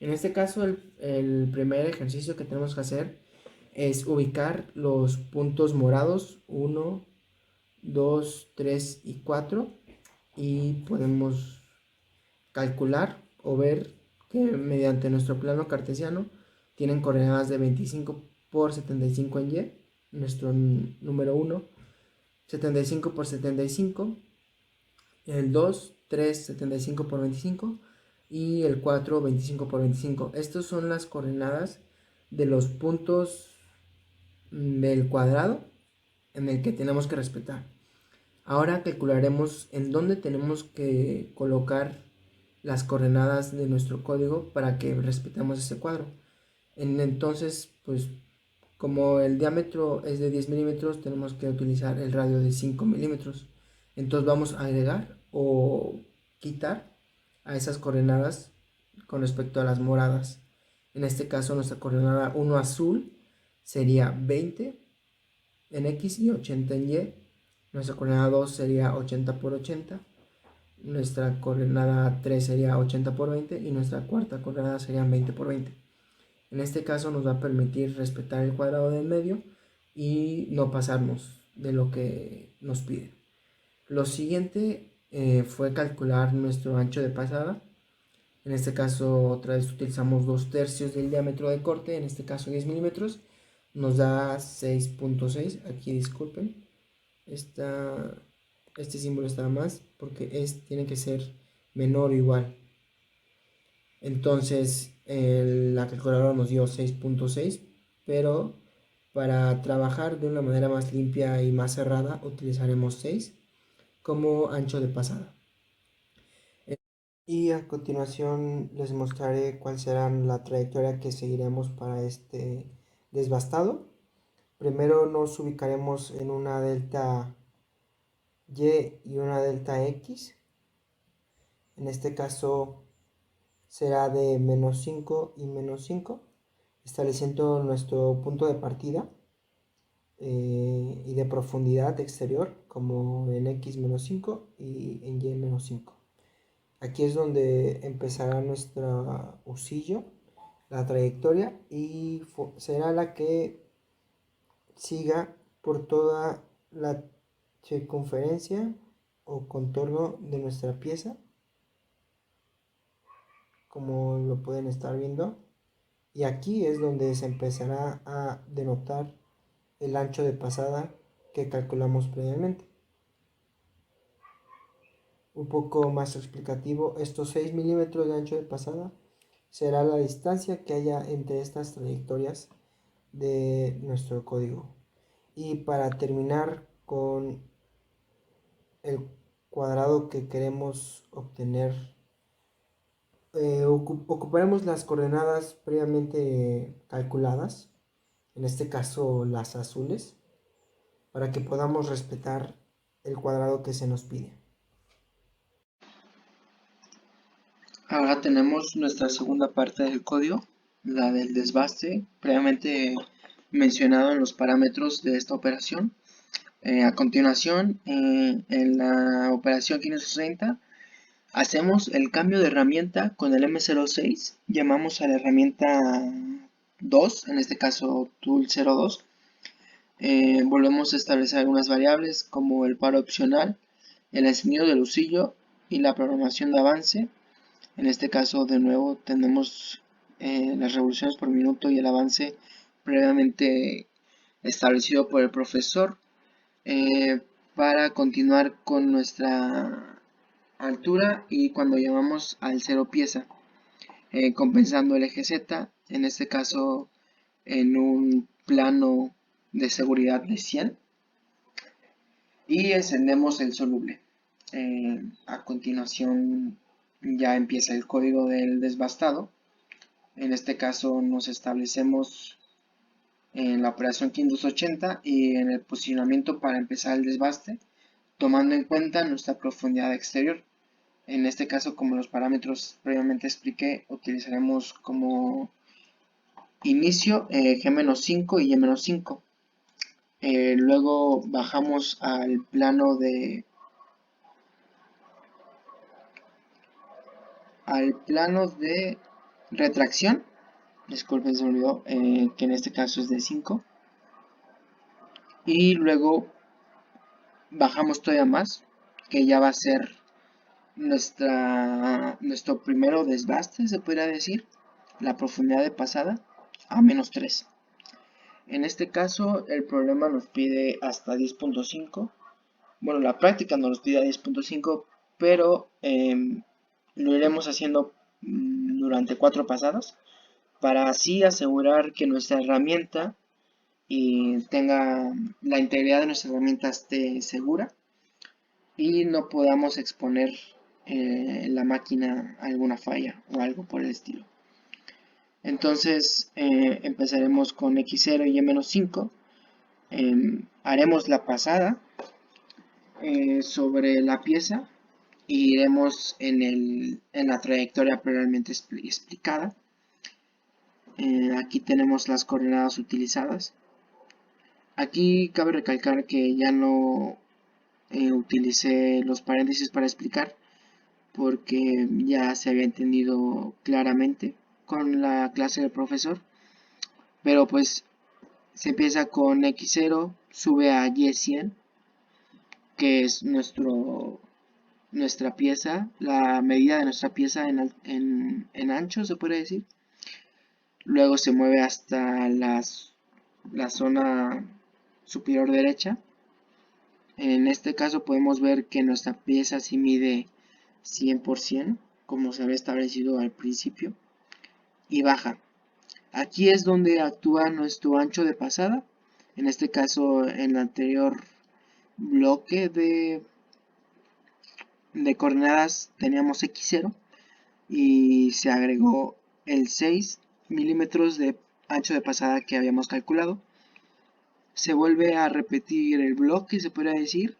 En este caso, el primer ejercicio que tenemos que hacer es ubicar los puntos morados uno, 2, 3 y 4 y podemos calcular o ver que mediante nuestro plano cartesiano tienen coordenadas de 25 por 75 en Y, nuestro número uno, 75 por 75, el 2, 3, 75 por 25 y el 4, 25 por 25. Estas son las coordenadas de los puntos del cuadrado en el que tenemos que respetar. Ahora calcularemos en dónde tenemos que colocar las coordenadas de nuestro código para que respetemos ese cuadro. Entonces, pues como el diámetro es de 10 milímetros, tenemos que utilizar el radio de 5 milímetros. Entonces vamos a agregar o quitar a esas coordenadas con respecto a las moradas. En este caso, nuestra coordenada 1 azul sería 20 en X y 80 en Y. Nuestra coordenada 2 sería 80 por 80. Nuestra coordenada 3 sería 80 por 20 y nuestra cuarta coordenada sería 20 por 20. En este caso nos va a permitir respetar el cuadrado del medio y no pasarnos de lo que nos pide. Lo siguiente fue calcular nuestro ancho de pasada. En este caso otra vez utilizamos 2/3 del diámetro de corte, en este caso 10 milímetros. Nos da 6.6, aquí disculpen. Esta, este símbolo está más porque tiene que ser menor o igual. Entonces la calculadora nos dio 6.6, pero para trabajar de una manera más limpia y más cerrada utilizaremos 6 como ancho de pasada. Y a continuación les mostraré cuál será la trayectoria que seguiremos para este desbastado. Primero nos ubicaremos en una delta Y y una delta X. En este caso será de -5 y -5, estableciendo nuestro punto de partida y de profundidad exterior como en X-5 y en Y-5. Aquí es donde empezará nuestro usillo, la trayectoria, y será la que siga por toda la circunferencia o contorno de nuestra pieza, como lo pueden estar viendo. Y aquí es donde se empezará a denotar el ancho de pasada que calculamos previamente. Un poco más explicativo, estos 6 milímetros de ancho de pasada será la distancia que haya entre estas trayectorias de nuestro código. Y para terminar con el cuadrado que queremos obtener, ocuparemos las coordenadas previamente calculadas, en este caso las azules, para que podamos respetar el cuadrado que se nos pide. Ahora tenemos nuestra segunda parte del código, la del desbaste, previamente mencionado en los parámetros de esta operación. A continuación, en la operación 560, hacemos el cambio de herramienta con el M06, llamamos a la herramienta 2, en este caso tool 02. Volvemos a establecer algunas variables como el paro opcional, el encendido del usillo y la programación de avance. En este caso, de nuevo, tenemos las revoluciones por minuto y el avance previamente establecido por el profesor. Para continuar con nuestra altura y cuando llamamos al cero pieza, compensando el eje Z, en este caso en un plano de seguridad de 100, y encendemos el soluble. A continuación ya empieza el código del desbastado. En este caso nos establecemos en la operación 580 y en el posicionamiento para empezar el desbaste, tomando en cuenta nuestra profundidad exterior. En este caso, como los parámetros previamente expliqué, utilizaremos como inicio G-5 y Y-5. Luego bajamos al plano de retracción, disculpen se me olvidó, que en este caso es de 5, y luego bajamos todavía más, que ya va a ser nuestro primero desbaste, se podría decir, la profundidad de pasada, a -3. En este caso el problema nos pide hasta 10.5. Bueno, la práctica nos pide a 10.5, pero lo iremos haciendo durante 4 pasadas para así asegurar que nuestra herramienta y tenga la integridad de nuestra herramienta esté segura y no podamos exponer la máquina a alguna falla o algo por el estilo. Entonces empezaremos con X0 y Y-5. Haremos la pasada sobre la pieza y iremos en la trayectoria previamente explicada. Aquí tenemos las coordenadas utilizadas. Aquí cabe recalcar que ya no utilicé los paréntesis para explicar porque ya se había entendido claramente con la clase del profesor, pero pues se empieza con X0, sube a Y100, que es nuestra pieza, la medida de nuestra pieza en ancho, se puede decir. Luego se mueve hasta la zona superior derecha. En este caso podemos ver que nuestra pieza sí mide 100%, como se había establecido al principio, y baja. Aquí es donde actúa nuestro ancho de pasada. En este caso, en el anterior bloque de coordenadas teníamos X0 y se agregó el 6 milímetros de ancho de pasada que habíamos calculado. Se vuelve a repetir el bloque, se podría decir,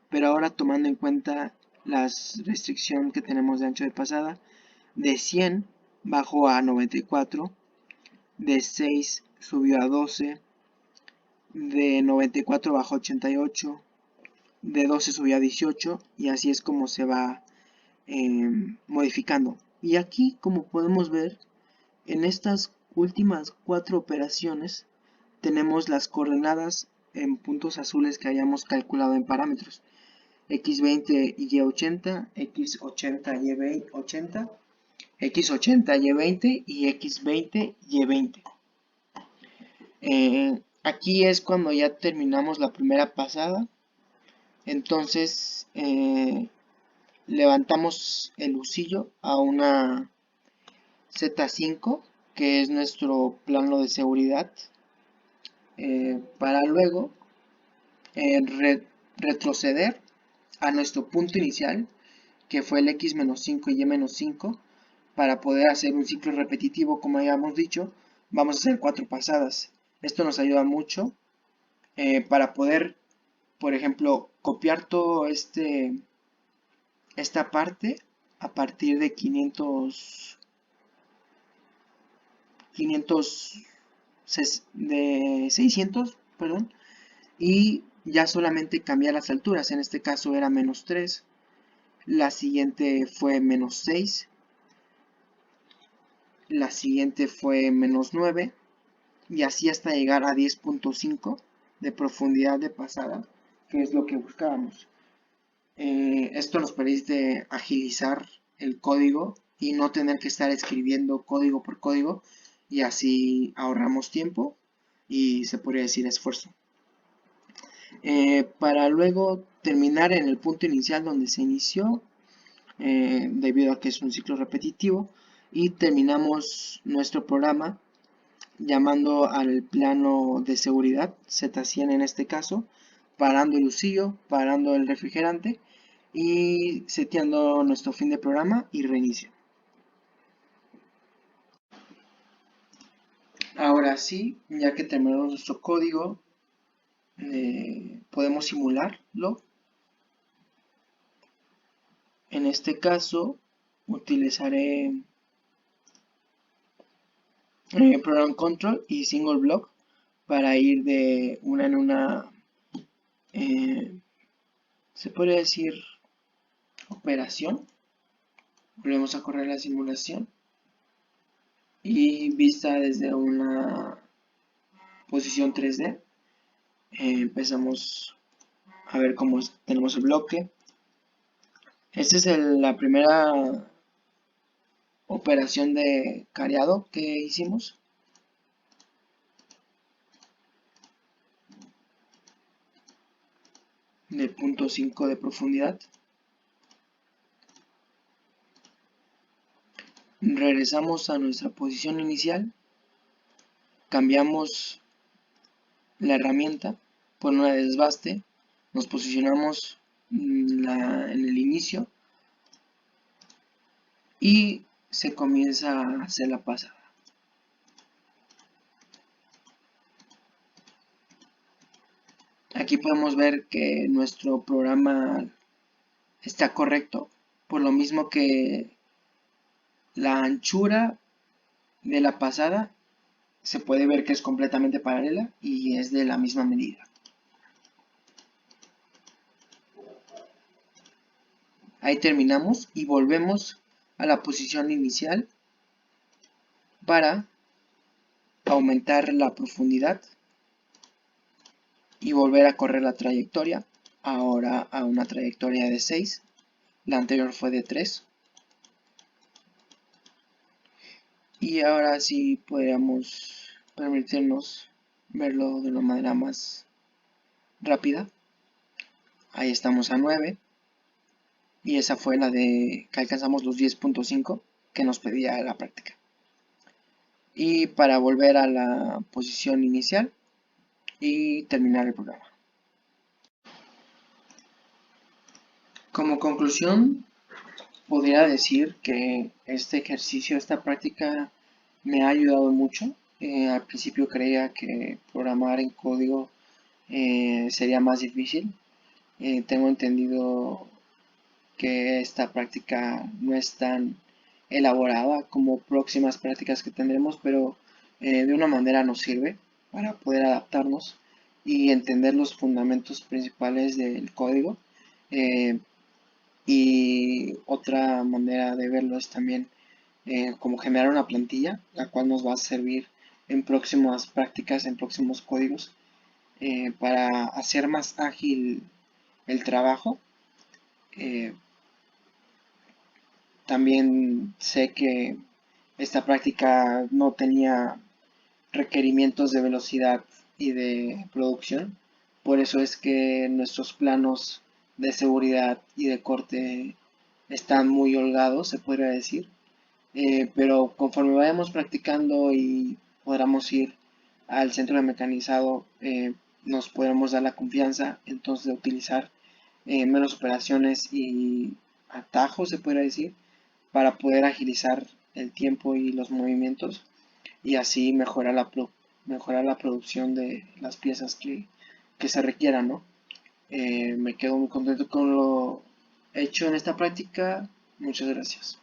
pero ahora tomando en cuenta la restricción que tenemos de ancho de pasada. De 100 bajó a 94, de 6 subió a 12, de 94 bajó a 88, de 12 subió a 18 y así es como se va modificando. Y aquí, como podemos ver, en estas últimas 4 operaciones tenemos las coordenadas en puntos azules que hayamos calculado en parámetros. X20 y Y80, X80 y Y80, X80 Y20 y X20 Y20. Aquí es cuando ya terminamos la primera pasada. Entonces levantamos el husillo a una Z5, que es nuestro plano de seguridad, para luego retroceder a nuestro punto inicial, que fue el X-5 y Y-5, para poder hacer un ciclo repetitivo, como habíamos dicho. Vamos a hacer 4 pasadas. Esto nos ayuda mucho para poder, por ejemplo, copiar todo esta parte a partir de 500 de 600, perdón, y ya solamente cambiar las alturas. En este caso era -3, la siguiente fue -6, la siguiente fue -9 y así hasta llegar a 10.5 de profundidad de pasada, que es lo que buscábamos. Esto nos permite agilizar el código y no tener que estar escribiendo código por código, y así ahorramos tiempo y se podría decir esfuerzo. Para luego terminar en el punto inicial donde se inició, debido a que es un ciclo repetitivo, y terminamos nuestro programa llamando al plano de seguridad, Z100 en este caso, parando el husillo, parando el refrigerante y seteando nuestro fin de programa y reinicio. Ahora sí, ya que terminamos nuestro código, podemos simularlo. En este caso, utilizaré Program Control y Single Block para ir de una en una, se podría decir, operación. Volvemos a correr la simulación. y vista desde una posición 3D. Empezamos a ver cómo tenemos el bloque. Esta es la primera operación de careado que hicimos. De 0.5 de profundidad. Regresamos a nuestra posición inicial. Cambiamos la herramienta por una de desbaste. Nos posicionamos en el inicio y se comienza a hacer la pasada. Aquí podemos ver que nuestro programa está correcto, por lo mismo que la anchura de la pasada se puede ver que es completamente paralela y es de la misma medida. Ahí terminamos y volvemos a la posición inicial para aumentar la profundidad y volver a correr la trayectoria, ahora a una trayectoria de 6, la anterior fue de 3. Y ahora sí podríamos permitirnos verlo de una manera más rápida. Ahí estamos a 9 y esa fue la de que alcanzamos los 10.5 que nos pedía la práctica. Y para volver a la posición inicial y terminar el programa. Como conclusión, podría decir que este ejercicio, esta práctica me ha ayudado mucho. Al principio creía que programar en código sería más difícil. Tengo entendido que esta práctica no es tan elaborada como próximas prácticas que tendremos, pero de una manera nos sirve para poder adaptarnos y entender los fundamentos principales del código. Y otra manera de verlo es también como generar una plantilla, la cual nos va a servir en próximas prácticas, en próximos códigos, para hacer más ágil el trabajo. También sé que esta práctica no tenía requerimientos de velocidad y de producción, por eso es que nuestros planos de seguridad y de corte están muy holgados, se podría decir. Pero conforme vayamos practicando y podamos ir al centro de mecanizado, nos podremos dar la confianza entonces de utilizar menos operaciones y atajos, se podría decir, para poder agilizar el tiempo y los movimientos y así mejorar la producción de las piezas que se requieran, ¿no? Me quedo muy contento con lo hecho en esta práctica. Muchas gracias.